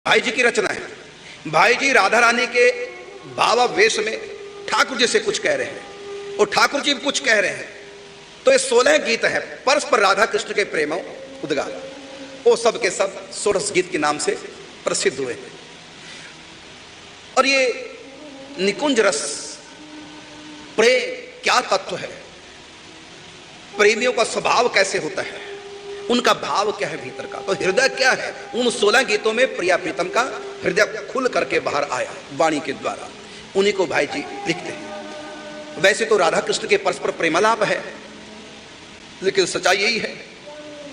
भाई जी की रचना है। भाई जी राधा रानी के भावावेश में ठाकुर जी से कुछ कह रहे हैं और ठाकुर जी भी कुछ कह रहे हैं। तो ये 16 गीत है परस्पर राधा कृष्ण के प्रेम उद्गार। वो सब के सब षोडश गीत के नाम से प्रसिद्ध हुए हैं। और ये निकुंज रस प्रेम क्या तत्व है, प्रेमियों का स्वभाव कैसे होता है, उनका भाव क्या है भीतर का, तो हृदय क्या है, उन 16 गीतों में प्रिया प्रीतम का हृदय खुल करके बाहर आया वाणी के द्वारा। उन्हीं को भाई जी लिखते हैं। वैसे तो राधा कृष्ण के परस्पर प्रेमालाप है, लेकिन सच्चाई यही है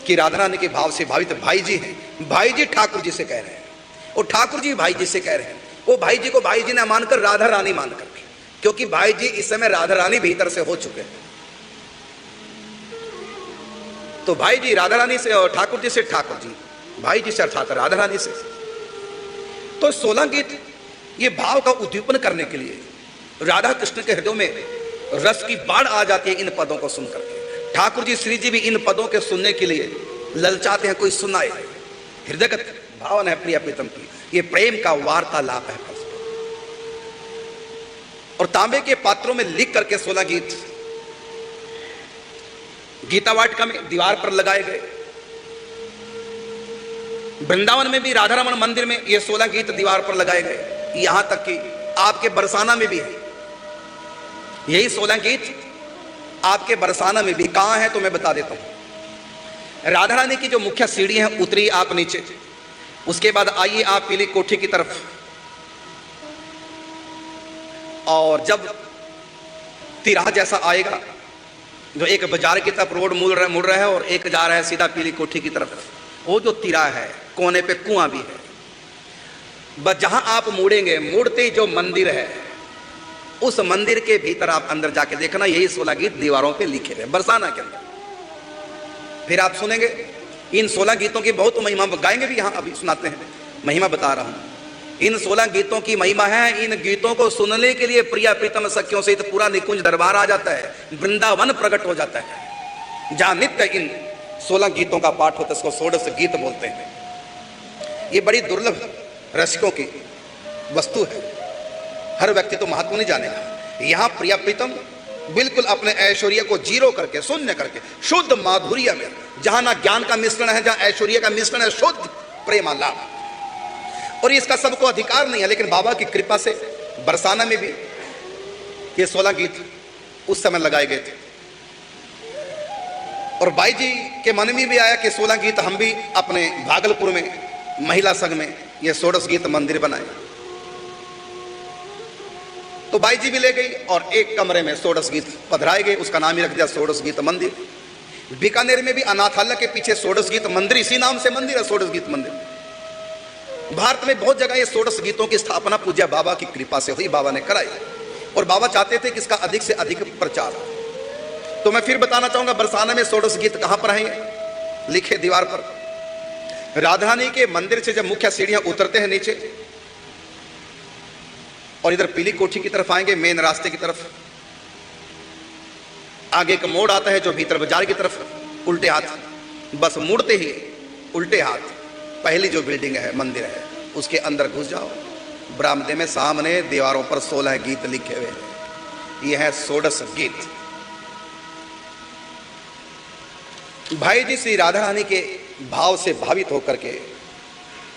कि राधा रानी के भाव से भावित भाई जी हैं। भाई जी ठाकुर जी से कह रहे हैं और ठाकुर जी भाई जी से कह रहे हैं। वो भाई जी को भाई जी ने मानकर राधा रानी मान करके, क्योंकि भाई जी इस समय राधा रानी भीतर से हो चुके हैं। तो भाई जी राधा रानी से और ठाकुर जी से ठाकुर जी, भाई जी से अर्थात राधा रानी से। तो 16 गीत ये भाव का उद्दीपन करने के लिए राधा कृष्ण के हृदय में रस की बाढ़ आ जाती है इन पदों को सुनकर के। ठाकुर जी श्री जी भी इन पदों के सुनने के लिए ललचाते हैं, कोई सुनाए। हृदयगत भावना है प्रिया प्रीतम की, ये प्रेम का वार्तालाप है। और तांबे के पात्रों में लिख करके 16 गीत गीता वाटिका में दीवार पर लगाए गए। वृंदावन में भी राधा रमन मंदिर में ये 16 गीत दीवार पर लगाए गए। यहां तक कि आपके बरसाना में भी है यही 16 गीत। आपके बरसाना में भी कहां है तो मैं बता देता हूं। राधा रानी की जो मुख्य सीढ़ी है, उतरी आप नीचे, उसके बाद आइए आप पीली कोठी की तरफ, और जब तिराहा जैसा आएगा, जो एक बाजार की तरफ रोड मुड़ रहा है और एक जा रहा है सीधा पीली कोठी की तरफ, वो जो तिराहा है कोने पे कुआं भी है। बस जहां आप मुड़ेंगे, मुड़ते ही जो मंदिर है, उस मंदिर के भीतर आप अंदर जाके देखना, यही 16 गीत दीवारों पे लिखे हुए बरसाना के अंदर। फिर आप सुनेंगे इन 16 गीतों की बहुत महिमा गाएंगे भी, यहां अभी सुनाते हैं, महिमा बता रहा हूं। इन 16 गीतों की महिमा है। इन गीतों को सुनने के लिए प्रिया प्रीतम सखियों से पूरा निकुंज दरबार आ जाता है, वृंदावन प्रकट हो जाता है। जहां नित्य इन 16 गीतों का पाठ होता है, इसको षोडश गीत बोलते हैं। ये बड़ी दुर्लभ रसिकों की वस्तु है, हर व्यक्ति तो महत्व नहीं जानेगा। यहां प्रिया प्रीतम बिल्कुल अपने ऐश्वर्य को जीरो करके, शून्य करके, शुद्ध माधुर्य में, जहां ना ज्ञान का मिश्रण है, जहां ऐश्वर्य का मिश्रण है, शुद्ध प्रेमालाप। और इसका सबको अधिकार नहीं है, लेकिन बाबा की कृपा से बरसाना में भी ये 16 गीत उस समय लगाए गए थे। और बाई जी के मन में भी आया कि 16 गीत हम भी अपने भागलपुर में महिला संघ में ये षोडश गीत मंदिर बनाए। तो बाई जी भी ले गई और एक कमरे में षोडश गीत पधराए गए, उसका नाम ही रख दिया षोडश गीत मंदिर। बीकानेर में भी अनाथालय के पीछे षोडश गीत मंदिर, इसी नाम से मंदिर है, षोडश गीत मंदिर। भारत में बहुत जगह ये षोडश गीतों की स्थापना पूज्य बाबा की कृपा से हुई, बाबा ने कराई। और बाबा चाहते थे कि इसका अधिक से अधिक प्रचार। तो मैं फिर बताना चाहूंगा बरसाना में षोडश गीत कहां पर हैं, लिखे दीवार पर। राधा रानी के मंदिर से जब मुख्य सीढ़ियां उतरते हैं नीचे और इधर पीली कोठी की तरफ आएंगे, मेन रास्ते की तरफ, आगे एक मोड़ आता है जो भीतर बाजार की तरफ, उल्टे हाथ, बस मुड़ते ही उल्टे हाथ पहली जो बिल्डिंग है, मंदिर है, उसके अंदर घुस जाओ। बरामदे में सामने दीवारों पर 16 गीत लिखे हुए हैं। यह है षोडश गीत। भाई जी श्री राधा रानी के भाव से भावित होकर के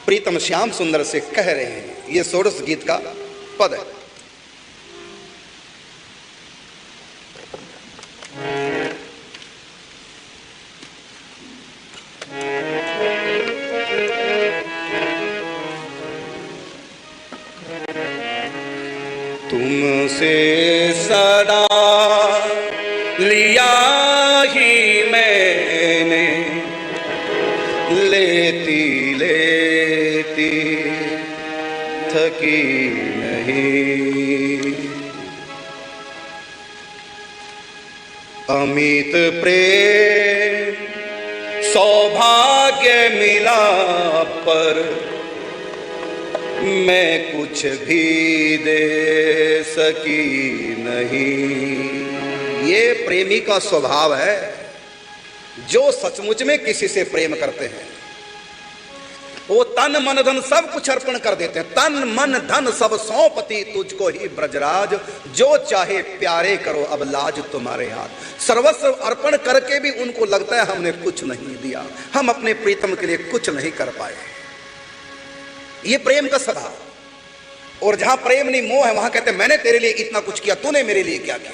प्रीतम श्याम सुंदर से कह रहे हैं, यह षोडश गीत का पद है। तुमसे सदा लिया ही मैंने, लेती लेती थकी नहीं। अमित प्रेम सौभाग्य मिला पर मैं कुछ भी दे सकी नहीं। ये प्रेमी का स्वभाव है, जो सचमुच में किसी से प्रेम करते हैं वो तन मन धन सब कुछ अर्पण कर देते हैं, तन मन धन सब सौंपती तुझको ही ब्रजराज, जो चाहे प्यारे करो अब लाज तुम्हारे हाथ। सर्वस्व अर्पण करके भी उनको लगता है हमने कुछ नहीं दिया, हम अपने प्रीतम के लिए कुछ नहीं कर पाए। ये प्रेम का स्वभाव। और जहां प्रेम नहीं मोह है, वहां कहते हैं मैंने तेरे लिए इतना कुछ किया, तूने मेरे लिए क्या किया।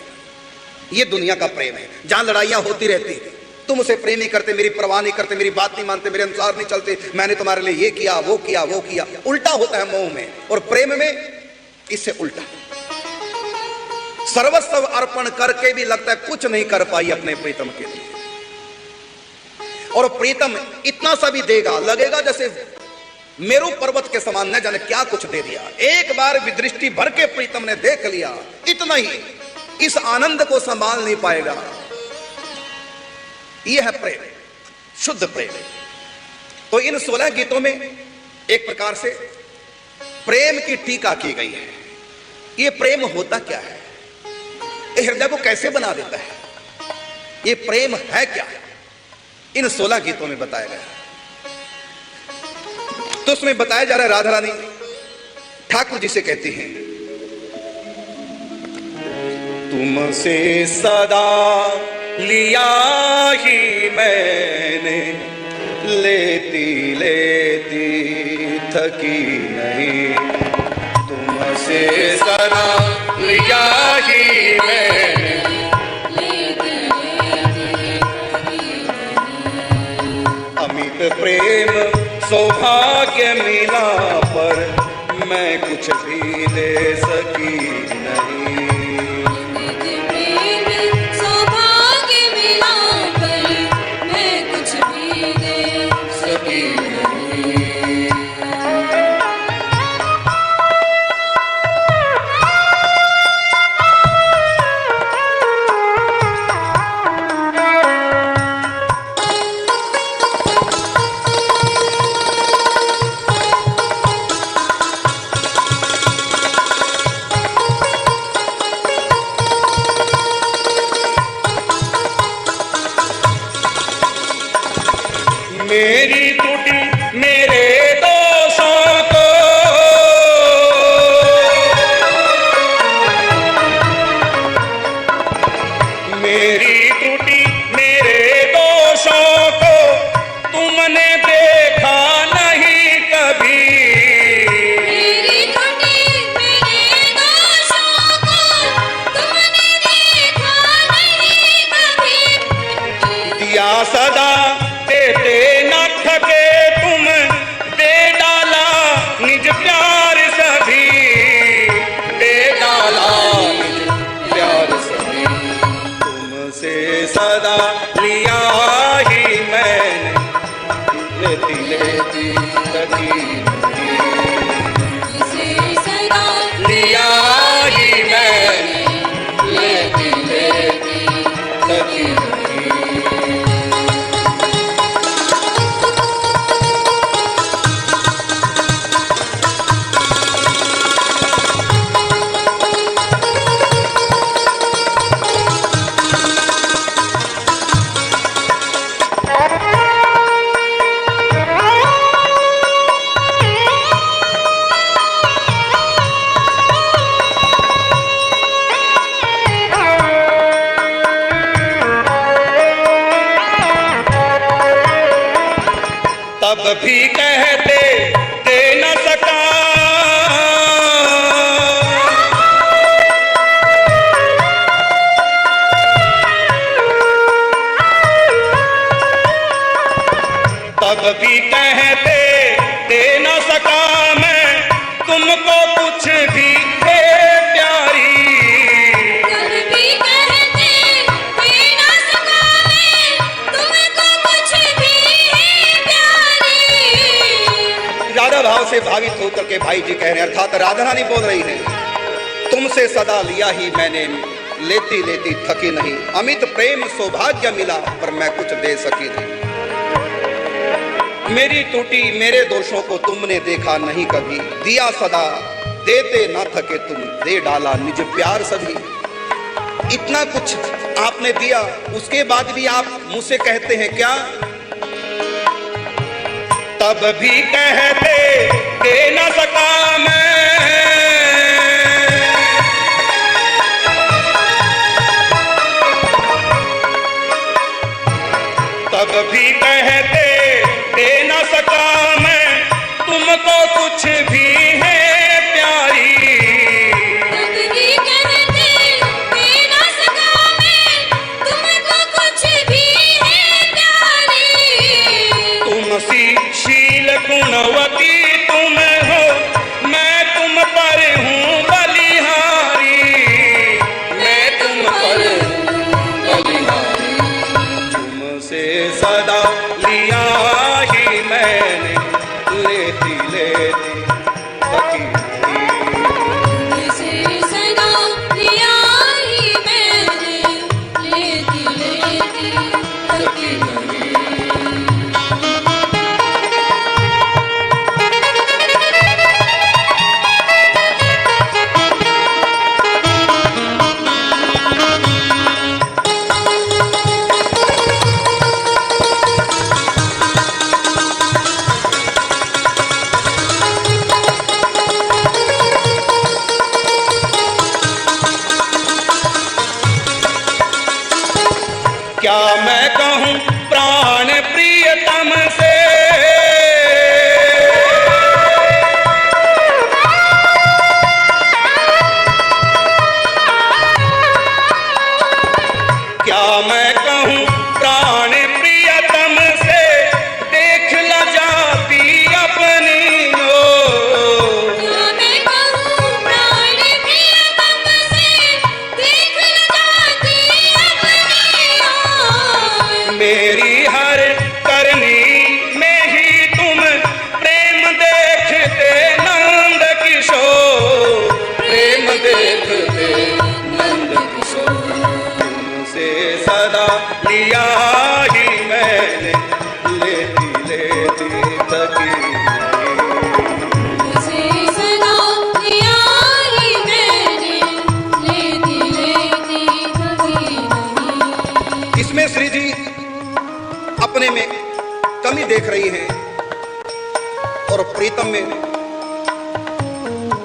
ये दुनिया का प्रेम है, जहां लड़ाइयां होती रहती है, तुम उसे प्रेम नहीं करते, मेरी परवाह नहीं करते, मेरी बात नहीं मानते, मेरे अनुसार नहीं चलते, मैंने तुम्हारे लिए ये किया वो किया वो किया। उल्टा होता है मोह में, और प्रेम में इससे उल्टा। सर्वस्व अर्पण करके भी लगता है कुछ नहीं कर पाई अपने प्रीतम के लिए, और प्रीतम इतना सा भी देगा, लगेगा जैसे मेरू पर्वत के समान, न जाने क्या कुछ दे दिया। एक बार भी दृष्टि भर के प्रीतम ने देख लिया, इतना ही, इस आनंद को संभाल नहीं पाएगा। यह है प्रेम, शुद्ध प्रेम। तो इन 16 गीतों में एक प्रकार से प्रेम की टीका की गई है। यह प्रेम होता क्या है, यह हृदय को कैसे बना देता है, यह प्रेम है क्या, इन 16 गीतों में बताया गया है। तो उसमें बताया जा रहा है, राधा रानी ठाकुर जी से कहती हैं, तुमसे सदा लिया ही मैंने, लेती लेती थकी नहीं। तुमसे सदा लिया ही मैंने, लेती लेती थकी नहीं। अमित प्रेम सौभाग्य मिला पर मैं कुछ भी दे सकी नहीं। मेरी त्रुटि मेरे दोषों को, मेरी त्रुटि मेरे दोषों को तुमने देखा नहीं कभी। मेरी त्रुटि मेरे दोषों को तुमने देखा नहीं कभी। दिया सदा देते न थके तुम, दे डाला निज प्यार सभी, दे डाला निज प्यार सभी। तुमसे सदा लिया ही मैंने, लेती लेती थकी नहीं। तुमसे सदा लिया ही मैंने, लेती लेती थकी नहीं। तब भी कहते दे न सका, तब भी कहते दे न सका मैं तुमको कुछ भी दे प्यारी। तब भी कहते दे न सका मैं तुमको कुछ भी राधा भाव से भावित होकर के भाई जी कह रहे हैं, अर्थात राधा रानी बोल रही है, तुमसे सदा लिया ही मैंने, लेती लेती थकी नहीं। अमित प्रेम सौभाग्य मिला पर मैं कुछ दे सकी नहीं। मेरी त्रुटि मेरे दोषों को तुमने देखा नहीं कभी, दिया सदा देते ना थके तुम, दे डाला निज प्यार सभी। इतना कुछ आपने दिया, उसके बाद भी आप मुझसे कहते हैं क्या तब भी कहते दे न सका मैं, तब भी कहते दे न सका मैं, तुमको कुछ भी है प्यारी, तब भी कहते दे न सका मैं, तुमको कुछ भी है प्यारी। तुम सी शील गुणवती तुम हो, मैं तुम पर हूँ बलिहारी, मैं तुम पर बलिहारी, तुमसे सदा लिया ही मैंने, लेती लेती थकी नहीं। इसे सदा लिया ही मैंने, लेती लेती थकी नहीं। क्या मैं कहूँ प्राण प्रियतम से, क्या मैं कहूँ प्राण प्रियतम से, देख ल जाती अपनी ओर। क्या मैं कहूँ प्राण प्रियतम से, देख ल जाती अपनी ओर। मेरी हर करनी में ही तुम प्रेम देखते नंद किशोर, प्रेम देखते नंद किशोर। तुमसे सदा लिया ही मैंने, लेती लेती थकी नहीं। इसे सदा लिया ही मैंने, लेती लेती थकी नहीं। इसमें श्री जी अपने में कमी देख रही हैं और प्रीतम में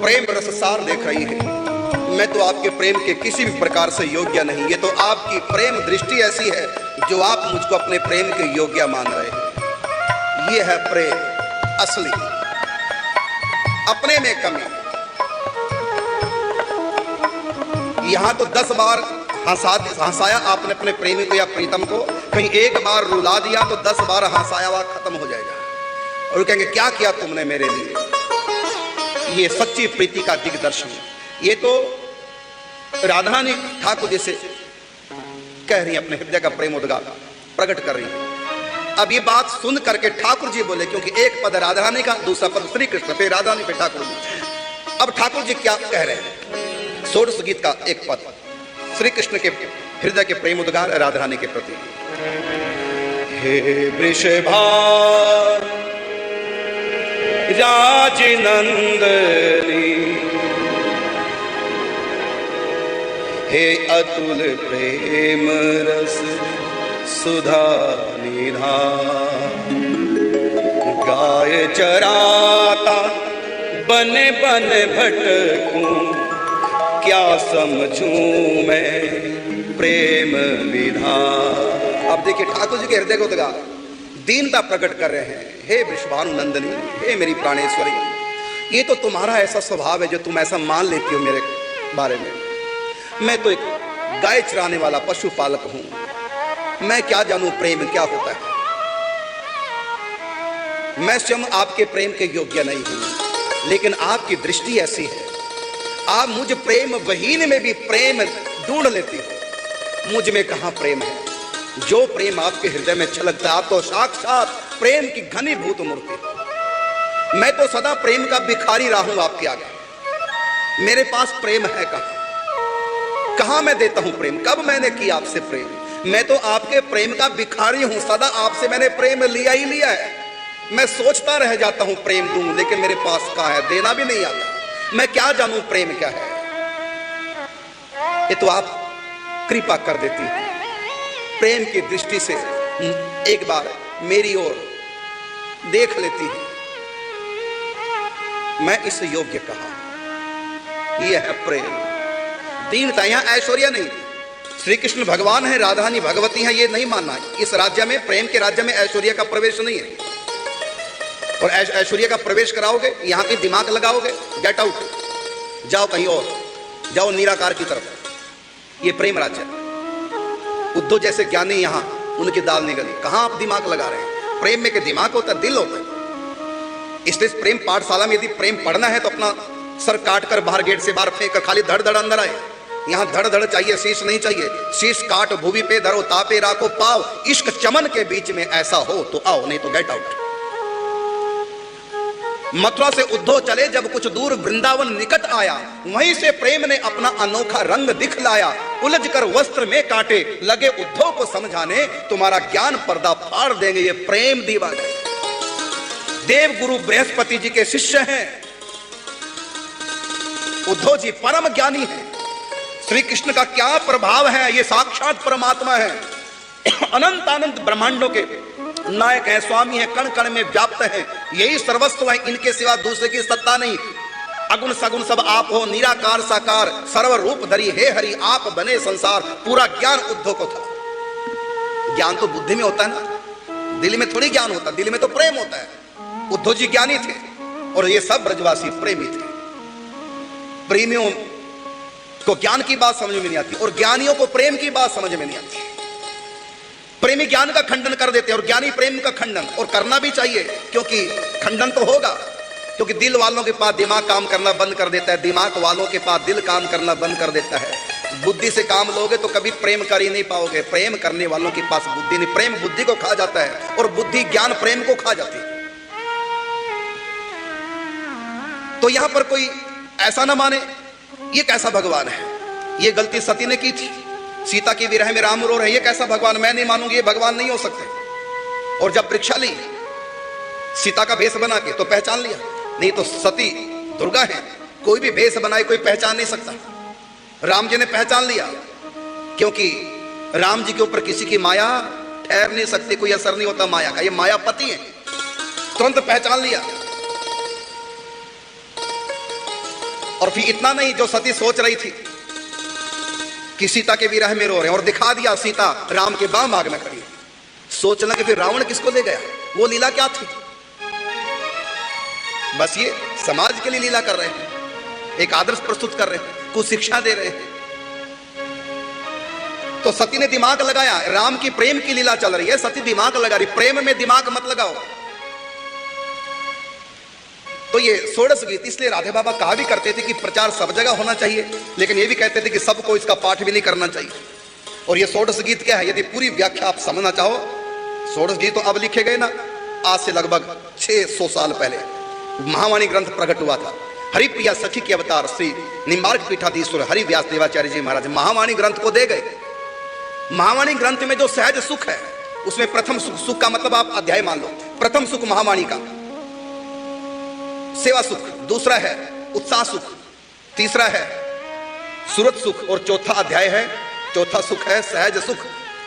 प्रेम रससार देख रही है। मैं तो आपके प्रेम के किसी भी प्रकार से योग्य नहीं, ये तो आपकी प्रेम दृष्टि ऐसी है जो आप मुझको अपने प्रेम के योग्य मान रहे हैं। ये है प्रेम असली, अपने में कमी। यहां तो 10 बार हंसाया आपने अपने प्रेमी को या प्रीतम को, कहीं एक बार रुला दिया तो 10 बार हंसाया हुआ खत्म हो जाएगा और कहेंगे क्या किया तुमने मेरे लिए। ये सच्ची प्रीति का दिग्दर्शन। ये तो राधा ने ठाकुर जी से कह रही अपने हृदय का प्रेम उद्गार प्रकट कर रही है। अब ये बात सुन करके ठाकुर जी बोले, क्योंकि एक पद राधा रानी का, दूसरा पद श्री कृष्ण, फिर राधा रानी, फिर ठाकुर जी। अब ठाकुर जी क्या कह रहे हैं? षोडश गीत का एक पद श्री कृष्ण के हृदय के प्रेम उद्गार राधा रानी के प्रति। हे वृषभा राजनंदनी, हे अतुल प्रेम रस सुधा निधान, गाय चराता बन बन भटकूं, क्या समझूं मैं प्रेम विधान। अब देखिए ठाकुर जी के हृदय को उद्गार दीनता प्रकट कर रहे हैं। हे वृषभानु नंदनी, हे मेरी प्राणेश्वरी, ये तो तुम्हारा ऐसा स्वभाव है जो तुम ऐसा मान लेती हो मेरे बारे में। मैं तो एक गाय चराने वाला पशुपालक हूं, मैं क्या जानूं प्रेम क्या होता है। मैं स्वयं आपके प्रेम के योग्य नहीं हूं, लेकिन आपकी दृष्टि ऐसी है, आप मुझ प्रेम वहीन में भी प्रेम ढूंढ लेती हो। मुझ में कहां प्रेम है? जो प्रेम आपके हृदय में छलकता है, आप तो साक्षात प्रेम की घनीभूत मूर्ति। मैं तो सदा प्रेम का भिखारी रहा हूं आपके आगे। मेरे पास प्रेम है कहां मैं देता हूं प्रेम? कब मैंने किया आपसे प्रेम? मैं तो आपके प्रेम का भिखारी हूं, सदा आपसे मैंने प्रेम लिया ही लिया है। मैं सोचता रह जाता हूं प्रेम दूं, लेकिन मेरे पास कहां है, देना भी नहीं आता। मैं क्या जानूं प्रेम क्या है? ये तो आप कृपा कर देती हैं। प्रेम की दृष्टि से एक बार मेरी ओर देख लेती है, मैं इस योग्य कहा। यह है प्रेम, दीनता। यहां ऐश्वर्य नहीं, श्री कृष्ण भगवान है, राधा रानी भगवती है, ये नहीं मानना। इस राज्य में, प्रेम के राज्य में ऐश्वर्य का प्रवेश नहीं है। और ऐश्वर्य का प्रवेश कराओगे, यहां पे दिमाग लगाओगे, गेट आउट, जाओ कहीं और, जाओ निराकार की तरफ। ये प्रेम राज्य है। उद्धव जैसे ज्ञानी यहां, उनकी दाल नहीं गली। कहां आप दिमाग लगा रहे हैं? प्रेम में के दिमाग होता है, दिल होता है। इसलिए प्रेम पाठशाला में यदि प्रेम पढ़ना है तो अपना सर काट कर बाहर गेट से बाहर फेंक कर खाली धड़ धड़ अंदर आए। यहां धड़ धड़ चाहिए, शीश नहीं चाहिए। शीश काट भूमि पे धरो, तापे राखो पाव, इश्क चमन के बीच में ऐसा हो तो आओ, नहीं तो गेट आउट। मथुरा से उद्धव चले, जब कुछ दूर वृंदावन निकट आया, वहीं से प्रेम ने अपना अनोखा रंग दिखलाया। उलझ कर वस्त्र में काटे, लगे उद्धव को समझाने, तुम्हारा ज्ञान पर्दा फाड़ देंगे ये प्रेम दीवाने। देव गुरु बृहस्पति जी के शिष्य हैं उद्धव जी, परम ज्ञानी हैं। श्री कृष्ण का क्या प्रभाव है, ये साक्षात परमात्मा है। अनंत अनंत ब्रह्मांडों के नायक है, स्वामी है, कण कण में व्याप्त है, यही सर्वस्व है, इनके सिवा दूसरे की सत्ता नहीं। अगुण सगुण सब आप हो, निराकार साकार, सर्व रूप धरी हे हरि, आप बने संसार। पूरा ज्ञान उद्धव को था। ज्ञान तो बुद्धि में होता है ना, दिल में थोड़ी ज्ञान होता, दिल में तो प्रेम होता है। उद्धव जी ज्ञानी थे और ये सब ब्रजवासी प्रेमी थे। प्रेमियों को ज्ञान की बात समझ में नहीं आती और ज्ञानियों को प्रेम की बात समझ में नहीं आती। प्रेमी ज्ञान का खंडन कर देते हैं और ज्ञानी प्रेम का खंडन, और करना भी चाहिए, क्योंकि खंडन तो होगा। क्योंकि दिल वालों के पास दिमाग काम करना बंद कर देता है, दिमाग वालों के पास दिल काम करना बंद कर देता है। बुद्धि से काम लोगे तो कभी प्रेम कर ही नहीं पाओगे। प्रेम करने वालों के पास बुद्धि नहीं, प्रेम बुद्धि को खा जाता है और बुद्धि ज्ञान प्रेम को खा जाती है। तो यहां पर कोई ऐसा ना माने ये कैसा भगवान है, ये गलती सती ने की थी। सीता की विरह में राम रो रहे, ये कैसा भगवान, मैं नहीं मानूंगी, ये भगवान नहीं हो सकते। और जब परीक्षा ली सीता का भेष बना के तो पहचान लिया, नहीं तो सती दुर्गा है, कोई भी भेष बनाए कोई पहचान नहीं सकता। राम जी ने पहचान लिया, क्योंकि राम जी के ऊपर किसी की माया ठहर नहीं सकती, कोई असर नहीं होता माया का, ये मायापति है। तुरंत पहचान लिया। और फिर इतना नहीं, जो सती सोच रही थी कि सीता के विरह में रो रहे हैं, और दिखा दिया सीता राम के बाम भाग में खड़ी। सोचना कि फिर रावण किसको ले गया, वो लीला क्या थी। बस ये समाज के लिए लीला कर रहे हैं, एक आदर्श प्रस्तुत कर रहे हैं, कुछ शिक्षा दे रहे हैं। तो सती ने दिमाग लगाया, राम की प्रेम की लीला चल रही है, सती दिमाग लगा रही, प्रेम में दिमाग मत लगाओ। तो ये षोडश गीत, इसलिए राधे बाबा कहा भी करते थे कि प्रचार सब जगह होना चाहिए, लेकिन ये भी कहते थे कि सबको इसका पाठ भी नहीं करना चाहिए। और ये षोडश गीत क्या है, यदि पूरी व्याख्या आप समझना चाहो, षोडश गीत तो अब लिखे गए ना, आज से लगभग 600 साल पहले महावाणी ग्रंथ प्रकट हुआ था। हरिप्रिया सखी के अवतार श्री निम्बार्क पीठाधीश्वर हरि व्यास देवाचार्य जी महाराज महावाणी ग्रंथ को दे गए। महावाणी ग्रंथ में जो सहज सुख है, उसमें प्रथम सुख, सुख का मतलब आप अध्याय मान लो, प्रथम सुख महावाणी का सेवा सुख, दूसरा है उत्साह सुख, तीसरा है सुरत सुख, और चौथा अध्याय है, चौथा सुख है सहज सुख,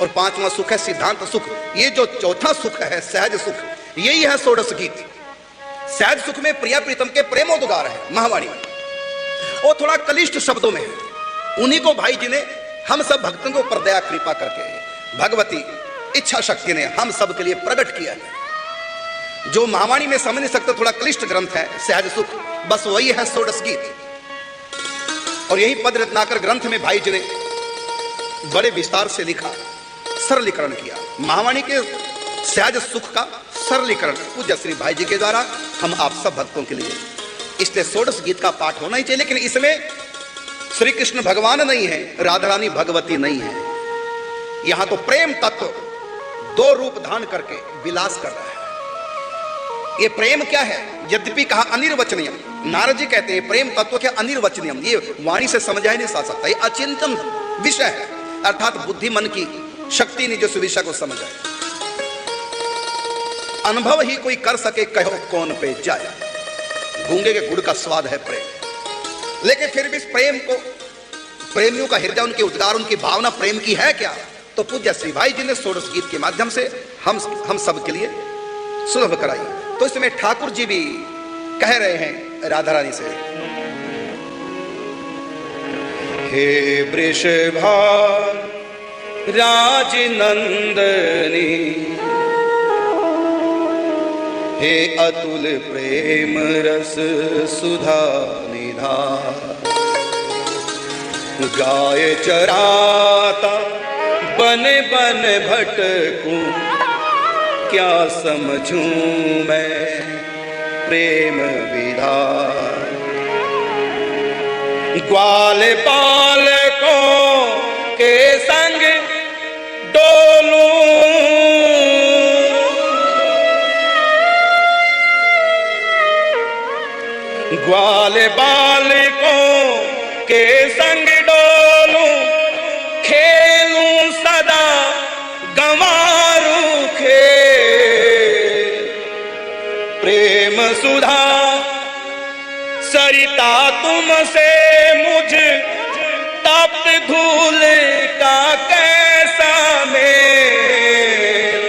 और पांचवा सुख है सिद्धांत सुख। ये जो चौथा सुख है सहज सुख, यही है षोडश गीत। सहज सुख में प्रिया प्रीतम के प्रेमोद्गार है महावाणी में, और थोड़ा कलिष्ठ शब्दों में है। उन्हीं को भाई जी ने हम सब भक्तों को पर दया कृपा करके भगवती इच्छा शक्ति ने हम सब के लिए प्रकट किया है। जो महावाणी में समझ नहीं सकते, थोड़ा क्लिष्ट ग्रंथ है सहज सुख, बस वही है षोडश गीत। और यही पद रत्नाकर ग्रंथ में भाई जी ने बड़े विस्तार से लिखा, सरलीकरण किया महावाणी के सहज सुख का सरलीकरण पूज्य श्री भाई जी के द्वारा हम आप सब भक्तों के लिए। इसलिए षोडश गीत का पाठ होना ही चाहिए, लेकिन इसमें श्री कृष्ण भगवान नहीं है, राधा रानी भगवती नहीं है। यहां तो प्रेम तत्व दो रूप धारण करके विलास कर रहा है। ये प्रेम क्या है, यद्यपि कहा अनिर्वचनीय, नारद जी कहते हैं प्रेम तत्व क्या अनिर्वचनीय, ये वाणी से समझा ही नहीं जा सकता, ये अचिंतन विषय है, अर्थात बुद्धि मन की शक्ति ने जिस विषय को समझा, अनुभव ही कोई कर सके कहो कौन पे जाए। गूंगे के गुड़ का स्वाद है प्रेम, लेकिन फिर भी इस प्रेम को, प्रेमियों का हृदय, उनके उद्गार, उनकी भावना प्रेम की है क्या, तो पूज्य श्री भाई जी ने षोडश गीत के माध्यम से हम सब के लिए सुलभ कराई। तो इसमें ठाकुर जी भी कह रहे हैं राधा रानी से, हे वृषभा राजनंदनी, हे अतुल प्रेम रस सुधा निधान, गाय चराता बन बन भटकूं, क्या समझूं मैं प्रेम विधान। ग्वाल बालकों के संग डोलूं, ग्वाल बालकों के संग डोलूं, खेलूं सदा गंवारूं खेल, प्रेम सुधा सरिता तुमसे मुझ तप्त धूल का कैसा मेल,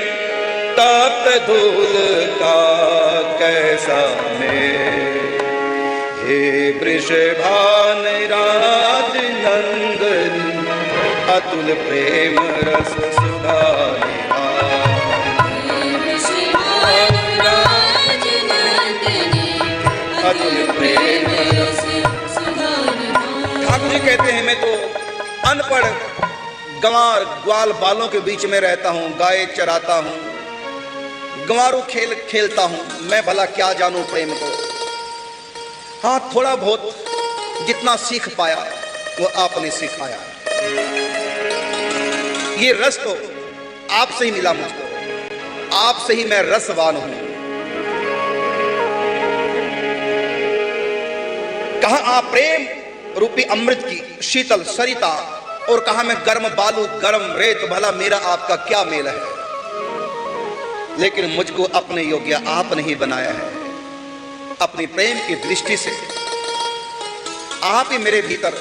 तप्त धूल का कैसा मेल। हे वृषभान राजनंदनी, अतुल प्रेम रस सुधा ठाकुर जी कहते हैं, मैं तो अनपढ़ गंवार ग्वाल बालों के बीच में रहता हूँ, गाय चराता हूँ, गंवारू खेल खेलता हूँ, मैं भला क्या जानूं प्रेम को। हाँ, थोड़ा बहुत जितना सीख पाया वो आपने सिखाया। ये रस तो आपसे ही मिला मुझको, आपसे ही मैं रसवान हूं। कहा आप प्रेम रूपी अमृत की शीतल सरिता, और कहा मैं गर्म बालू गर्म रेत, भला मेरा आपका क्या मेल है। लेकिन मुझको अपने योग्य आपने ही बनाया है। अपनी प्रेम की दृष्टि से आप ही मेरे भीतर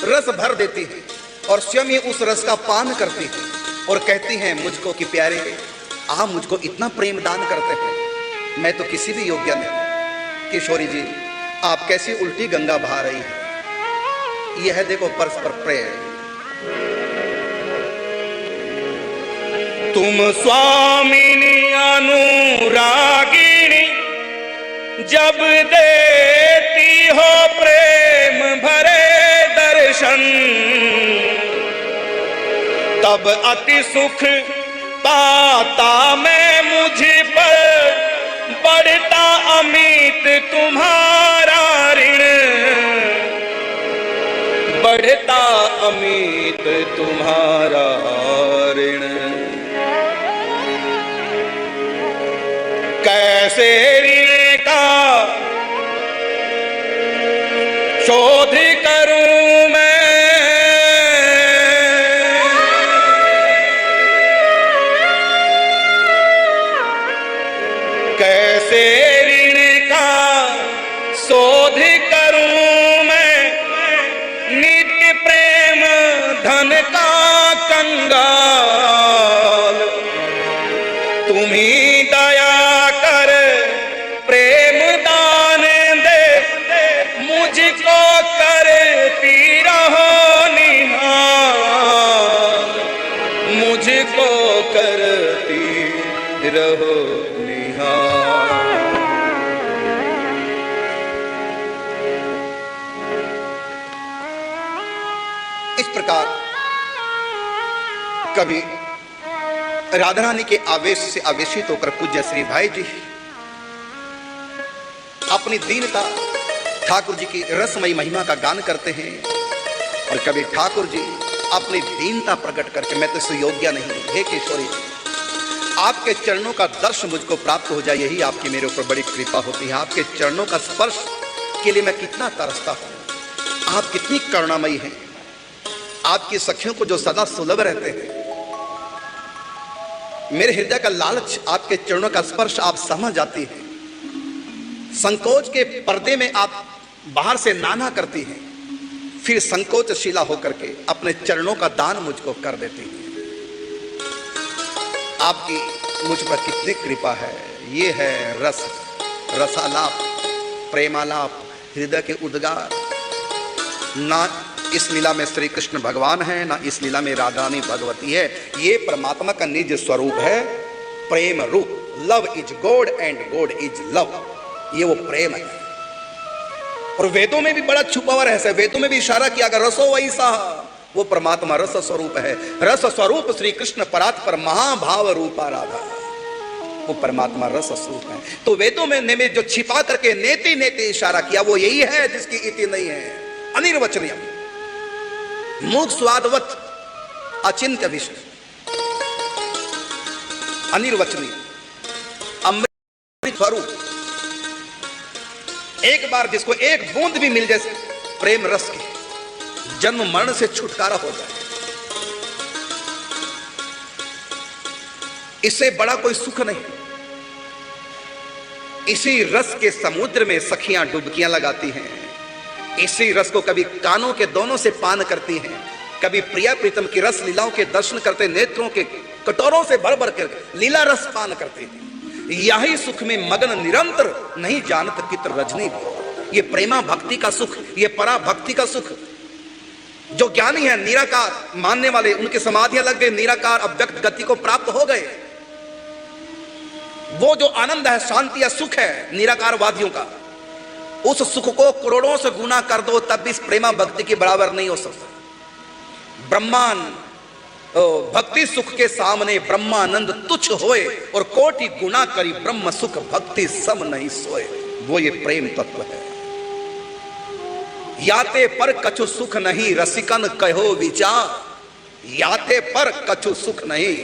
रस भर देती है और स्वयं ही उस रस का पान करती है और कहती हैं मुझको कि प्यारे आप मुझको इतना प्रेम दान करते हैं, मैं तो किसी भी योग्य नहीं। किशोरी जी, आप कैसी उल्टी गंगा बहा रही है। यह है देखो परस्पर प्रेम। तुम स्वामिनी अनुरागिणी, जब देती हो प्रेम भरे दर्शन, तब अति सुख पाता मैं मुझ पर, बढ़ता अमित तुम्हारा ऋण, बढ़ता अमित तुम्हारा ऋण। कैसे ऋण का शोध करूं मैं, कैसे ऋण का शोध करूं मैं, नित्य प्रेम धन का कंगाल। तुम्ही दया कर प्रेम दान दे, मुझको करती रहो निहाल, मुझको करती रहो निहाल। इस प्रकार कभी राधा रानी के आवेश से आवेशित होकर पूज्य श्री भाई जी अपनी दीनता ठाकुर जी की रसमयी महिमा का गान करते हैं, और कभी ठाकुर जी अपनी दीनता प्रकट करके मैं तो सुयोग्य नहीं, हे किशोरी आपके चरणों का दर्शन मुझको प्राप्त हो जाए, यही आपकी मेरे ऊपर बड़ी कृपा होती है। आपके चरणों का स्पर्श के लिए मैं कितना तरसता हूँ। आप कितनी करुणामयी हैं, आपकी सखियों को जो सदा सुलभ रहते हैं। मेरे हृदय का लालच आपके चरणों का स्पर्श आप समझ जाती है। संकोच के पर्दे में आप बाहर से नाना करती हैं, फिर संकोचशीला होकर के अपने चरणों का दान मुझको कर देती हैं। आपकी मुझ पर कितनी कृपा है। ये है रस। रसालाप, प्रेमालाप, हृदय के उद्गार। ना इस लीला में श्री कृष्ण भगवान है, ना इस लीला में राधा रानी भगवती है। ये परमात्मा का निज स्वरूप है, प्रेम रूप। Love is God and God is love. ये वो प्रेम है। और वेदों में भी बड़ा छुपा हुआ रहस्य है। वेदों में भी इशारा किया गया, रसो वैसा, वो परमात्मा रस स्वरूप है। रस स्वरूप श्री कृष्ण परात्पर महाभाव रूपा राधा, वो परमात्मा रस स्वरूप है। तो वेदों में जो छिपा करके नेति नेति इशारा किया, वो यही है जिसकी इति नहीं है। अनिर्वचनीय, मूक स्वादवत, अचिंत्य विषय, अनिर्वचनीय, अमृत स्वरूप। एक बार जिसको एक बूंद भी मिल जाए प्रेम रस की, जन्म मरण से छुटकारा हो जाए। इससे बड़ा कोई सुख नहीं। इसी रस के समुद्र में सखियां डुबकियां लगाती हैं। इसी रस को कभी कानों के दोनों से पान करती हैं, कभी प्रिया प्रीतम की रस लीलाओं के दर्शन करते नेत्रों के कटोरों से भर भर कर लीला रस पान करते हैं। यही सुख में मगन निरंतर, नहीं जानत कित रजनी। ये प्रेमा भक्ति का सुख, ये परा भक्ति का सुख। जो ज्ञानी है, निराकार मानने वाले, उनकी समाधियां लग गई, निराकार अव्यक्त गति को प्राप्त हो गए। वो जो आनंद है, शांति है, सुख है निराकारवादियों का, उस सुख को करोड़ों से गुना कर दो तब भी इस प्रेमा भक्ति के बराबर नहीं हो सकता। ब्रह्मांड भक्ति सुख के सामने ब्रह्मानंद तुच्छ होए, और कोटि गुना करी ब्रह्म सुख भक्ति सम नहीं सोए। वो ये प्रेम तत्व है। याते पर कछु सुख नहीं रसिकन कहो विचार। याते पर कछु सुख नहीं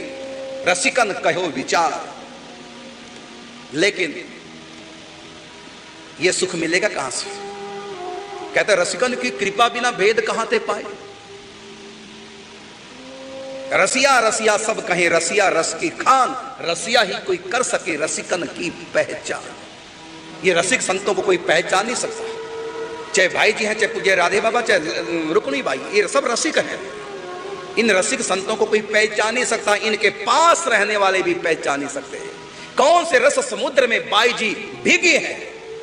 रसिकन कहो विचार। लेकिन ये सुख मिलेगा कहां से? कहते रसिकन की कृपा बिना भेद कहां ते पाए। रसिया रसिया सब कहें, रसिया रस की खान, रसिया ही कोई कर सके रसिकन की पहचान। ये रसिक संतों को कोई पहचान नहीं सकता। चाहे भाई जी हैं, चाहे पूज्य राधे बाबा, चाहे रुक्मिणी बाई, ये सब रसिक हैं। इन रसिक संतों को कोई पहचान नहीं सकता। इनके पास रहने वाले भी पहचान नहीं सकते। कौन से रस समुद्र में बाई जी भीगी हैं,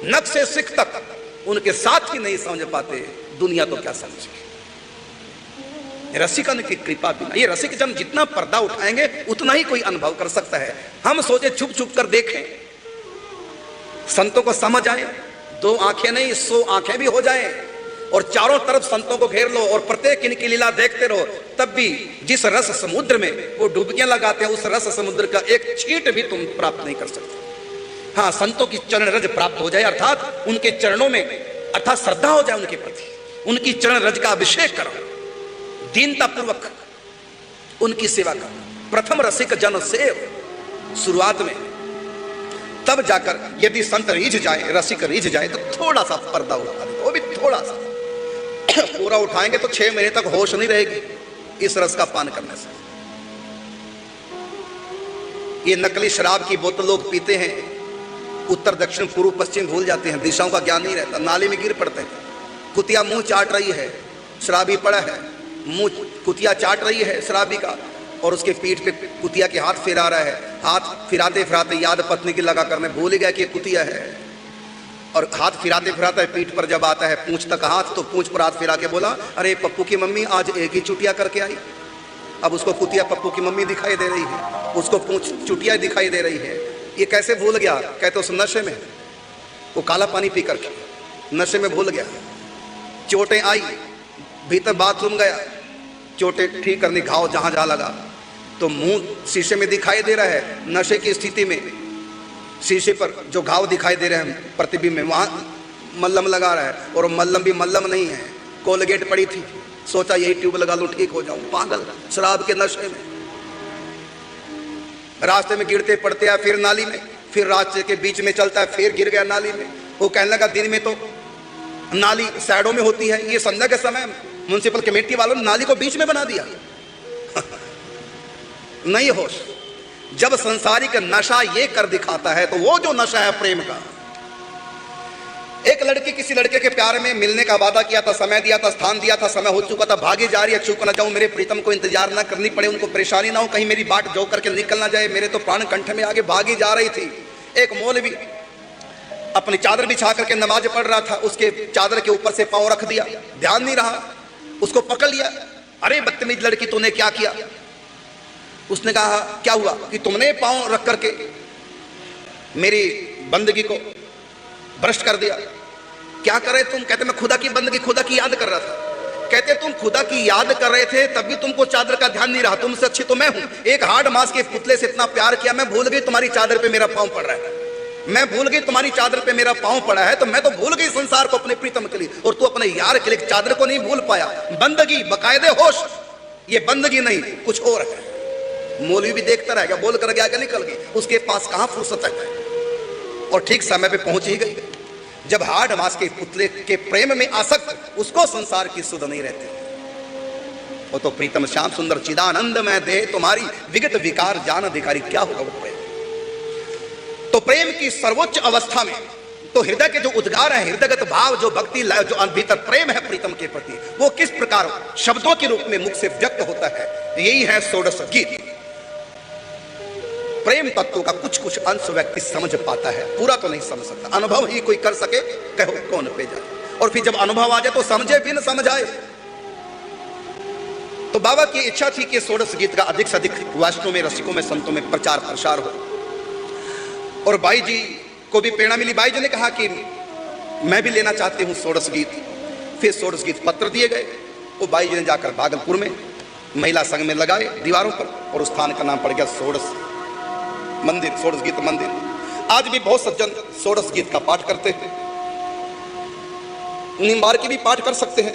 नख से सिख तक उनके साथ ही नहीं समझ पाते, दुनिया तो क्या समझे। रसिकन की कृपा बिना, ये रसिक जन जितना पर्दा उठाएंगे उतना ही कोई अनुभव कर सकता है। हम सोचे छुप छुप कर देखें, संतों को समझ आए, 2 आंखें नहीं 100 आंखें भी हो जाए, और चारों तरफ संतों को घेर लो और प्रत्येक इनकी लीला देखते रहो, तब भी जिस रस समुद्र में वो डुबकियां लगाते हैं, उस रस समुद्र का एक छींट भी तुम प्राप्त नहीं कर सकते। हाँ, संतों की चरण रज प्राप्त हो जाए, अर्थात उनके चरणों में, अर्थात श्रद्धा हो जाए उनके प्रति, उनकी चरण रज का अभिषेक करो, दीनता पूर्वक उनकी सेवा करो। प्रथम रसिक जन सेव शुरुआत में, तब जाकर यदि संत रीझ जाए, रसिक रीझ जाए, तो थोड़ा सा पर्दा उठा दे, वो भी थोड़ा सा। पूरा उठाएंगे तो 6 महीने तक होश नहीं रहेगी इस रस का पान करने से। ये नकली शराब की बोतल लोग पीते हैं, उत्तर दक्षिण पूर्व पश्चिम भूल जाते हैं, दिशाओं का ज्ञान नहीं रहता, नाले में गिर पड़ते हैं। कुतिया मुंह चाट रही है, शराबी पड़ा है, मुंह कुतिया चाट रही है शराबी का, और उसके पीठ पे कुतिया के हाथ फिरा रहा है। हाथ फिराते फिराते याद पत्नी की लगा करने भूल गया कि कुतिया है, और हाथ फिराते फिराते पीठ पर जब आता है पूंछ तक हाथ, तो पूंछ पर हाथ फिरा के बोला, अरे पप्पू की मम्मी आज एक ही चुटिया करके आई। अब उसको कुतिया पप्पू की मम्मी दिखाई दे रही है, उसको पूंछ चुटिया दिखाई दे रही है। ये कैसे भूल गया? कहते उस नशे में, वो काला पानी पी करके नशे में भूल गया। चोटें आई, भीतर बाथरूम गया, चोटें ठीक करनी, घाव जहां जहां लगा तो मुंह शीशे में दिखाई दे रहा है। नशे की स्थिति में शीशे पर जो घाव दिखाई दे रहे हैं प्रतिबिंब में, वहां मल्लम लगा रहा है, और मल्लम भी मल्लम नहीं है, कोलगेट पड़ी थी, सोचा यही ट्यूब लगा लूं ठीक हो जाऊं। पागल, शराब के नशे में। रास्ते में गिरते पड़ते हैं, फिर नाली में, फिर रास्ते के बीच में चलता है, फिर गिर गया नाली में। वो कहने लगा दिन में तो नाली साइडों में होती है, ये संध्या के समय म्युनिसिपल कमेटी वालों ने नाली को बीच में बना दिया। नहीं होश। जब संसारिक नशा ये कर दिखाता है, तो वो जो नशा है प्रेम का। एक लड़की किसी लड़के के प्यार में मिलने का वादा किया था, समय दिया था, स्थान दिया था, समय हो चुका था, भागी जा रही है, चूक न जाऊं, मेरे प्रीतम को इंतजार ना करनी पड़े, उनको परेशानी ना हो, कहीं मेरी बाट जो करके निकल ना जाए, मेरे तो प्राण कंठ में आगे भागी जा रही थी। एक मौलवी अपनी चादर बिछा करके नमाज पढ़ रहा था, उसके चादर के ऊपर से पांव रख दिया, ध्यान नहीं रहा, उसको पकड़ लिया। अरे बदतमीज लड़की, तूने क्या किया? उसने कहा क्या हुआ कि तुमने पांव रख करके मेरी बंदगी को भ्रष्ट कर दिया। क्या कर रहे तुम? कहते मैं खुदा की बंदगी, खुदा की याद कर रहा था। कहते तुम खुदा की याद कर रहे थे तब भी तुमको चादर का ध्यान नहीं रहा, तुमसे अच्छी तो मैं हूं। एक हार्ड मांस के पुतले से इतना प्यार किया, मैं भूल गई तुम्हारी चादर पे मेरा पांव पड़ रहा है, मैं भूल गई तुम्हारी चादर पे मेरा पांव पड़ा है, तो मैं तो भूल गई संसार को अपने प्रीतम के लिए, और तू अपने यार के लिए चादर को नहीं भूल पाया। बंदगी बकायदे होश, ये बंदगी नहीं कुछ और है। मौलवी भी देखता रह गया, बोल कर गया, निकल गई, उसके पास कहां फुर्सत है, और ठीक समय पे पहुंच ही गई। जब हार्ड मांस के पुतले के प्रेम में आसक्त, उसको संसार की सुध नहीं रहती। वो तो प्रीतम श्याम सुंदर चिदानंद में दे तुम्हारी विगत विकार जान अधिकारी, क्या होगा वो प्रेम? तो प्रेम की सर्वोच्च अवस्था में तो हृदय के जो उद्गार है, हृदयगत भाव, जो भक्ति, जो भीतर प्रेम है प्रीतम के प्रति, वो किस प्रकार शब्दों के रूप में मुख से व्यक्त होता है, यही है षोडश गीत। प्रेम तत्व का कुछ कुछ अंश व्यक्ति समझ पाता है, पूरा तो नहीं समझ सकता। अनुभव ही कोई कर सके, कहो कौन पे जाए। और फिर जब अनुभव आ जाए तो समझे भी न समझ आए। तो बाबा की इच्छा थी कि षोडश गीत का अधिक से अधिक वैष्णव में, रसिकों में, संतों में प्रचार प्रसार हो। और बाई जी को भी प्रेरणा मिली। बाई जी ने कहा कि मैं भी लेना चाहती हूँ षोडश गीत। फिर षोडश गीत पत्र दिए गए। वो बाई जी ने जाकर भागलपुर में महिला संघ में लगाए दीवारों पर, और उस स्थान का नाम पड़ गया षोडश मंदिर, षोडश गीत मंदिर। आज भी बहुत सज्जन षोडश गीत का पाठ करते हैं, निम्बार की भी पाठ कर सकते हैं,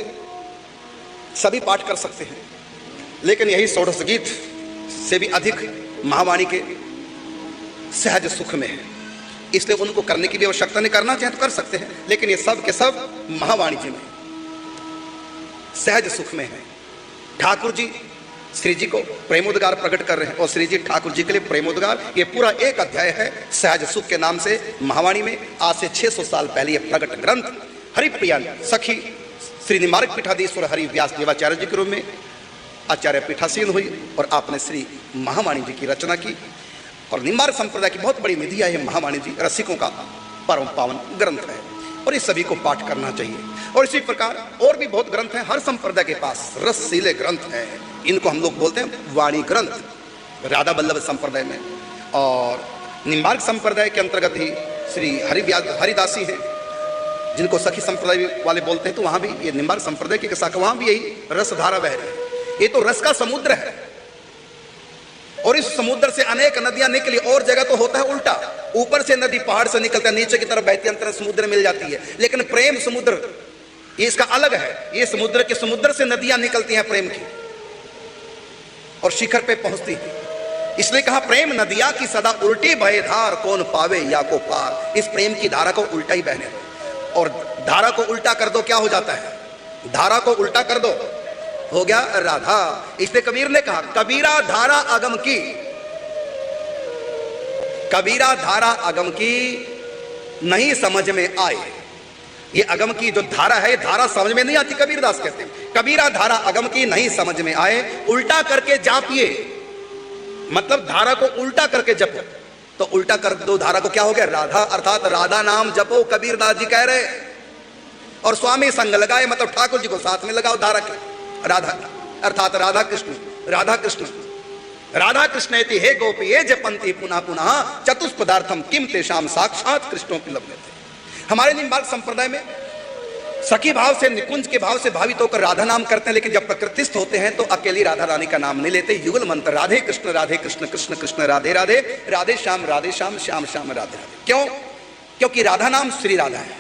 सभी पाठ कर सकते हैं, लेकिन यही षोडश गीत से भी अधिक महावाणी के सहज सुख में है, इसलिए उनको करने की भी आवश्यकता नहीं। करना चाहे तो कर सकते हैं, लेकिन ये सब के सब महावाणी जी में सहज सुख में है। ठाकुर जी श्री जी को प्रेमोद्गार प्रकट कर रहे हैं, और श्री जी ठाकुर जी के लिए प्रेमोद्गार, ये पूरा एक अध्याय है सहज सुख के नाम से महावाणी में। आज से 600 साल पहले ये प्रकट ग्रंथ हरिप्रिया सखी श्री निम्बार्क पीठाधीश्वर हरि व्यास देवाचार्य जी के रूप में आचार्य पीठासीन हुई, और आपने श्री महावाणी जी की रचना की। और निम्बार्क संप्रदाय की बहुत बड़ी निधि है ये महावाणी जी, रसिकों का परम पावन ग्रंथ है, और ये सभी को पाठ करना चाहिए। और इसी प्रकार और भी बहुत ग्रंथ हैं हर संप्रदाय के पास, रसशीले ग्रंथ हैं, इनको हम लोग बोलते हैं वाणी ग्रंथ। राधा वल्लभ संप्रदाय में और निम्बार्क संप्रदाय के अंतर्गत ही श्री हरिदासी हैं, जिनको सखी संप्रदाय वाले बोलते हैं, तो वहां भी ये निम्बार्क संप्रदाय की शाखा, वहां भी यही रस धारा बह रही है। ये तो रस का समुद्र है, और इस समुद्र से अनेक नदियां निकली। और जगह तो होता है उल्टा, ऊपर से नदी पहाड़ से निकलता है, नीचे की तरफ बहती, अंतर समुद्र मिल जाती है। लेकिन प्रेम समुद्र ये इसका अलग है, ये समुद्र के समुद्र से नदियां निकलती हैं प्रेम की, और शिखर पे पहुंचती है। इसलिए कहा प्रेम नदिया की सदा उल्टी बहे धार, कौन पावे या को पार। इस प्रेम की धारा को उल्टा ही बहने दो, और धारा को उल्टा कर दो, क्या हो जाता है? धारा को उल्टा कर दो, हो गया राधा। इसलिए कबीर ने कहा कबीरा धारा अगम की, कबीरा धारा अगम की नहीं समझ में आए। ये अगम की जो धारा है, धारा समझ में नहीं आती, कबीरदास कहते हैं कबीरा धारा अगम की नहीं समझ में आए, उल्टा करके जापिए। मतलब धारा को उल्टा करके जपो, तो उल्टा कर दो धारा को, क्या हो गया? राधा। अर्थात राधा नाम जपो, कबीरदास जी कह रहे। और स्वामी संग लगाए, मतलब ठाकुर जी को साथ में लगाओ धारा के, राधा अर्थात राधा कृष्ण, राधा कृष्ण, राधा कृष्ण इति हे गोपी ये जपंती पुनः पुनः चतुष्पदार्थम किम तेषाम साक्षात कृष्णों की लभ्यते। हमारे निम्बार्क संप्रदाय में सखी भाव से, निकुंज के भाव से भावित होकर राधा नाम करते हैं, लेकिन जब प्रकृतिस्थ होते हैं तो अकेली राधा रानी का नाम नहीं लेते। युगल मंत्र राधे कृष्ण कृष्ण कृष्ण राधे राधे, राधे श्याम श्याम श्याम राधे राधे। क्यों? क्योंकि राधा नाम श्री राधा है,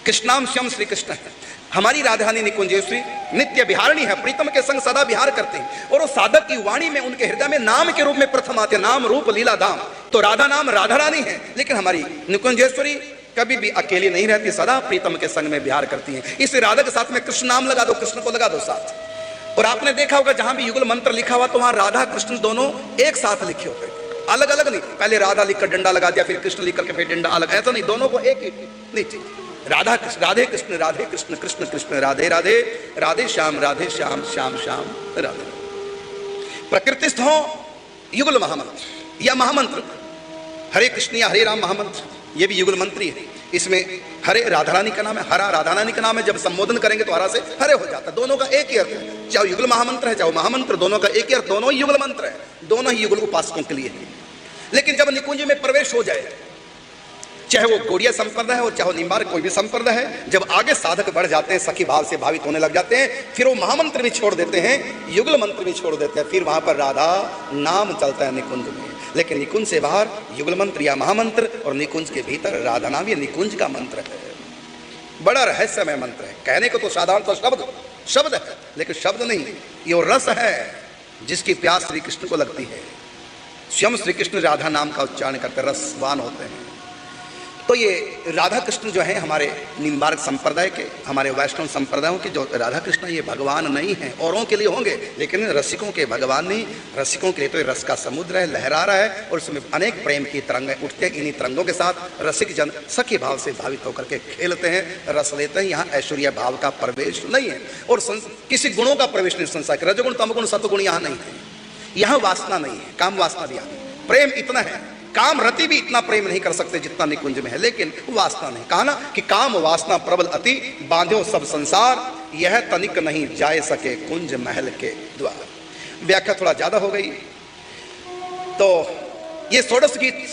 कृष्णाम श्याम श्री कृष्ण है। हमारी राधारानी निकुंजेश्वरी नित्य विहारिणी है, प्रीतम के संग सदा विहार करते हैं, और वो साधक की वाणी में, उनके हृदय में नाम के रूप में प्रथम आते हैं, नाम रूप लीला धाम। तो राधा नाम राधा रानी है, लेकिन हमारी निकुंजेश्वरी कभी भी अकेली नहीं रहती, सदा प्रीतम के संग में विहार करती हैं। इस राधा के साथ में कृष्ण नाम लगा दो, कृष्ण को लगा दो साथ। और आपने देखा होगा जहां भी युगल मंत्र लिखा हुआ तो वहां राधा कृष्ण दोनों एक साथ लिखे होते हैं, अलग अलग नहीं। पहले राधा लिखकर डंडा लगा दिया, फिर कृष्ण लिख करके फिर डंडा अलग, ऐसा नहीं, दोनों को एक ही नहीं। राधा कृष्ण राधे कृष्ण कृष्ण कृष्ण राधे राधे, राधे श्याम श्याम श्याम राधे। प्रकृतिस्थ हो युगल महामंत्र या महामंत्र, हरे कृष्ण या हरे राम महामंत्र, ये भी युगल मंत्री है। इसमें हरे राधा रानी का नाम है, हरा राधा रानी का नाम है। जब संबोधन करेंगे तो हरा से हरे हो जाता है। दोनों का एक ही अर्थ है, चाहे युगल महामंत्र है चाहे महामंत्र, दोनों का एक ही अर्थ, दोनों ही युगल मंत्र है, दोनों ही युगल उपासकों के लिए है। लेकिन जब निकुंज में प्रवेश हो जाए, चाहे वो गौड़िया संप्रदाय है और चाहे निम्बार्क कोई भी संप्रदाय है, जब आगे साधक बढ़ जाते हैं, सखी भाव से भावित होने लग जाते हैं, फिर वो महामंत्र भी छोड़ देते हैं, युगल मंत्र भी छोड़ देते हैं, फिर वहां पर राधा नाम चलता है निकुंज में। लेकिन निकुंज से बाहर युगल मंत्र या महामंत्र, और निकुंज के भीतर राधा नाम ये निकुंज का मंत्र है। बड़ा रहस्यमय मंत्र है। कहने को तो साधारण शब्द है, लेकिन शब्द नहीं, ये रस है जिसकी प्यास श्री कृष्ण को लगती है। स्वयं श्री कृष्ण राधा नाम का उच्चारण करते रसवान होते हैं। तो ये राधा कृष्ण जो है हमारे निम्बार्क संप्रदाय के, हमारे वैष्णव संप्रदायों के जो राधा कृष्ण ये भगवान नहीं है, औरों के लिए होंगे लेकिन रसिकों के भगवान नहीं। रसिकों के लिए तो ये रस का समुद्र है, लहरा रहा है और उसमें अनेक प्रेम की तरंगें उठते हैं। इन्हीं तरंगों के साथ रसिक जन सखी भाव से भावित होकर के खेलते हैं, रस लेते हैं। यहाँ ऐश्वर्य भाव का प्रवेश नहीं है और किसी गुणों का प्रवेश नहीं। संसार के रजगुण तमगुण सतगुण यहाँ नहीं है, यहाँ वासना नहीं है, काम वासना भी नहीं। प्रेम इतना है, काम रति भी इतना प्रेम नहीं कर सकते जितना निकुंज में है, लेकिन वासना नहीं। कहा ना कि काम वासना प्रबल अति, बांध्यो सब संसार, यह तनिक नहीं जाए सके कुंज महल के द्वार। व्याख्या थोड़ा ज्यादा हो गई। तो ये षोडश गीत